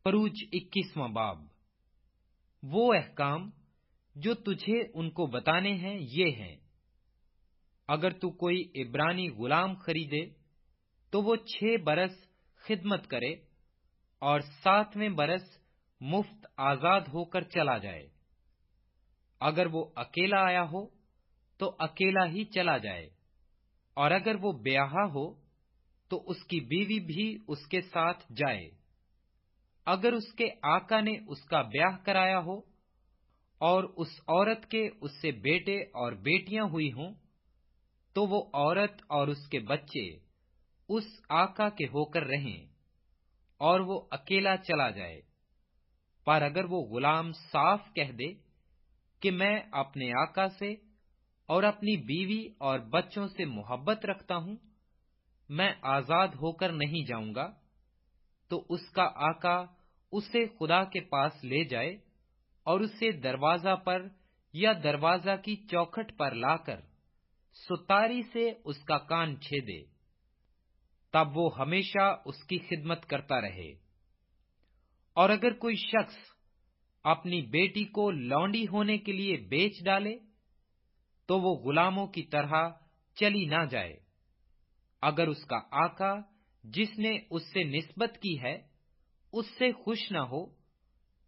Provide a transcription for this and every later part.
फरूज 21वां बाब। वो अहकाम जो तुझे उनको बताने हैं ये हैं, अगर तू कोई इब्रानी गुलाम खरीदे तो वो 6 बरस खिदमत करे और 7वें बरस मुफ्त आजाद होकर चला जाए। अगर वो अकेला आया हो तो अकेला ही चला जाए, और अगर वो ब्याहा हो तो उसकी बीवी भी उसके साथ जाए। अगर उसके आका ने उसका ब्याह कराया हो और उस औरत के उससे बेटे और बेटियां हुई हों, तो वो औरत और उसके बच्चे उस आका के होकर रहें और वो अकेला चला जाए। पर अगर वो गुलाम साफ कह दे कि मैं अपने आका से और अपनी बीवी और बच्चों से मोहब्बत रखता हूं, मैं आजाद होकर नहीं जाऊंगा, तो उसका आका उसे खुदा के पास ले जाए और उसे दरवाजा पर या दरवाजा की चौखट पर लाकर सुतारी से उसका कान छेदे, तब वो हमेशा उसकी खिदमत करता रहे। और अगर कोई शख्स अपनी बेटी को लौंडी होने के लिए बेच डाले तो वो गुलामों की तरह चली ना जाए। अगर उसका आका जिसने उससे निस्बत की है उससे खुश न हो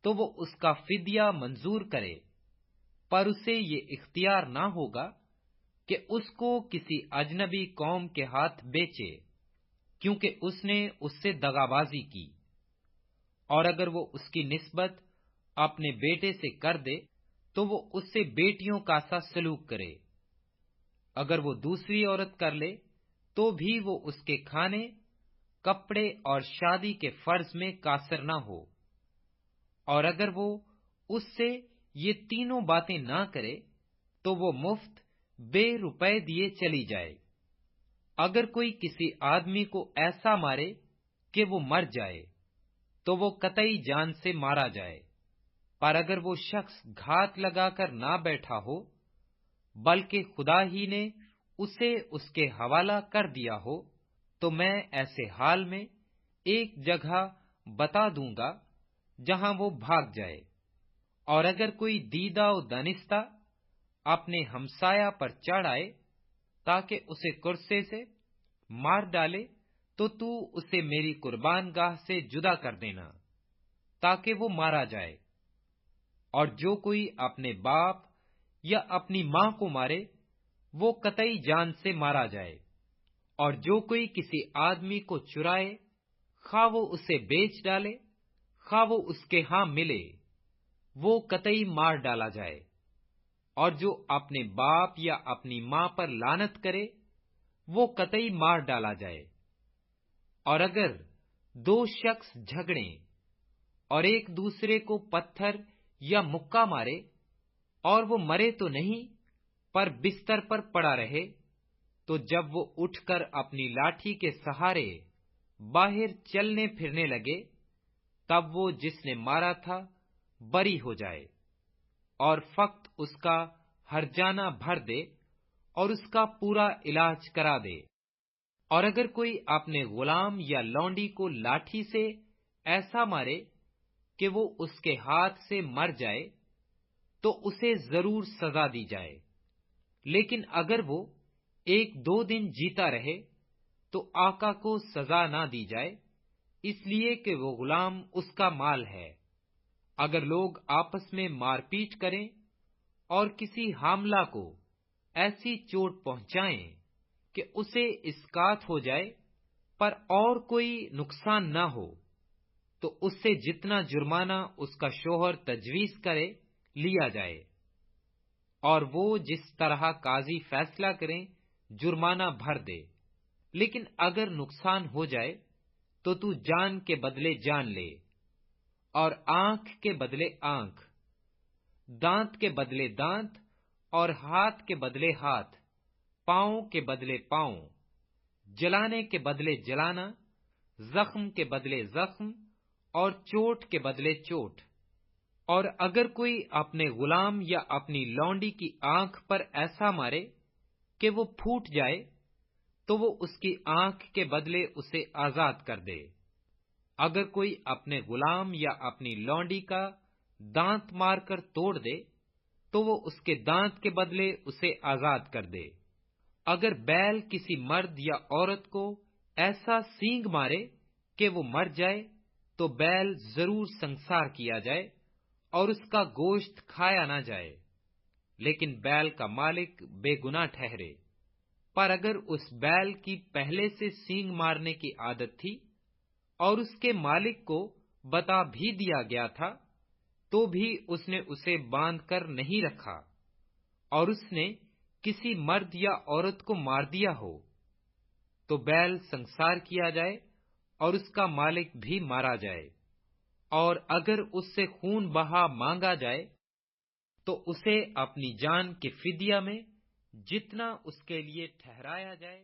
तो वो उसका फिदिया मंजूर करे, पर उसे ये इख्तियार ना होगा कि उसको किसी अजनबी कौम के हाथ बेचे, क्योंकि उसने उससे दगाबाजी की। और अगर वो उसकी निस्बत अपने बेटे से कर दे तो वो उससे बेटियों का सा सलूक करे। अगर वो दूसरी औरत कर ले तो भी वो उसके खाने, कपड़े और शादी के फर्ज में कासर ना हो। और अगर वो उससे ये तीनों बातें ना करे तो वो मुफ्त ₹2 दिए चली जाए। अगर कोई किसी आदमी को ऐसा मारे कि वो मर जाए तो वो कतई जान से मारा जाए। पर अगर वो शख्स घात लगाकर ना बैठा हो, बल्कि खुदा ही ने उसे उसके हवाला कर दिया हो, तो मैं ऐसे हाल में एक जगह बता दूंगा जहां वो भाग जाए। और अगर कोई दीदा व दानिस्ता अपने हमसाया पर चढ़ आए ताकि उसे कुर्से से मार डाले, तो तू उसे मेरी कुर्बान गाह से जुदा कर देना ताकि वो मारा जाए। और जो कोई अपने बाप या अपनी मां को मारे वो कतई जान से मारा जाए। और जो कोई किसी आदमी को चुराए, खा वो उसे बेच डाले खा वो उसके हां मिले, वो कतई मार डाला जाए। और जो अपने बाप या अपनी मां पर लानत करे वो कतई मार डाला जाए। और अगर 2 शख्स झगड़ें और एक दूसरे को पत्थर या मुक्का मारे और वो मरे तो नहीं पर बिस्तर पर पड़ा रहे, तो जब वो उठकर अपनी लाठी के सहारे बाहर चलने फिरने लगे, तब वो जिसने मारा था बरी हो जाए और फक्त उसका हर्जाना भर दे और उसका पूरा इलाज करा दे। और अगर कोई अपने गुलाम या लौंडी को लाठी से ऐसा मारे कि वो उसके हाथ से मर जाए, तो उसे जरूर सजा दी जाए। लेकिन अगर वो 1-2 दिन जीता रहे तो आका को सजा ना दी जाए, इसलिए कि वो गुलाम उसका माल है। अगर लोग आपस में मारपीट करें और किसी हामला को ऐसी चोट पहुंचाएं कि उसे इस्कात हो जाए पर और कोई नुकसान न हो, तो उससे जितना जुर्माना उसका शोहर तजवीज करे लिया जाए। और वो जिस तरह काजी फैसला करें जुर्माना भर दे। लेकिन अगर नुकसान हो जाए तो तू जान के बदले जान ले, और आंख के बदले आंख, दांत के बदले दांत, और हाथ के बदले हाथ, पांव के बदले पांव, जलाने के बदले जलाना, जख्म के बदले जख्म, और चोट के बदले चोट। और अगर कोई अपने गुलाम या अपनी लौंडी की आंख पर ऐसा मारे कि वो फूट जाए, तो वो उसकी आंख के बदले उसे आजाद कर दे। اگر کوئی اپنے غلام یا اپنی لونڈی کا دانت مار کر توڑ دے تو وہ اس کے دانت کے بدلے اسے آزاد کر دے۔ اگر بیل کسی مرد یا عورت کو ایسا سینگ مارے کہ وہ مر جائے تو بیل ضرور سنسار کیا جائے اور اس کا گوشت کھایا نہ جائے، لیکن بیل کا مالک بے گناہ ٹھہرے۔ پر اگر اس بیل کی پہلے سے سینگ مارنے کی عادت تھی اور اس کے مالک کو بتا بھی دیا گیا تھا تو بھی اس نے اسے باندھ کر نہیں رکھا اور اس نے کسی مرد یا عورت کو مار دیا ہو، تو بیل سنسار کیا جائے اور اس کا مالک بھی مارا جائے۔ اور اگر اس سے خون بہا مانگا جائے تو اسے اپنی جان کے فدیہ میں جتنا اس کے لیے ٹھہرایا جائے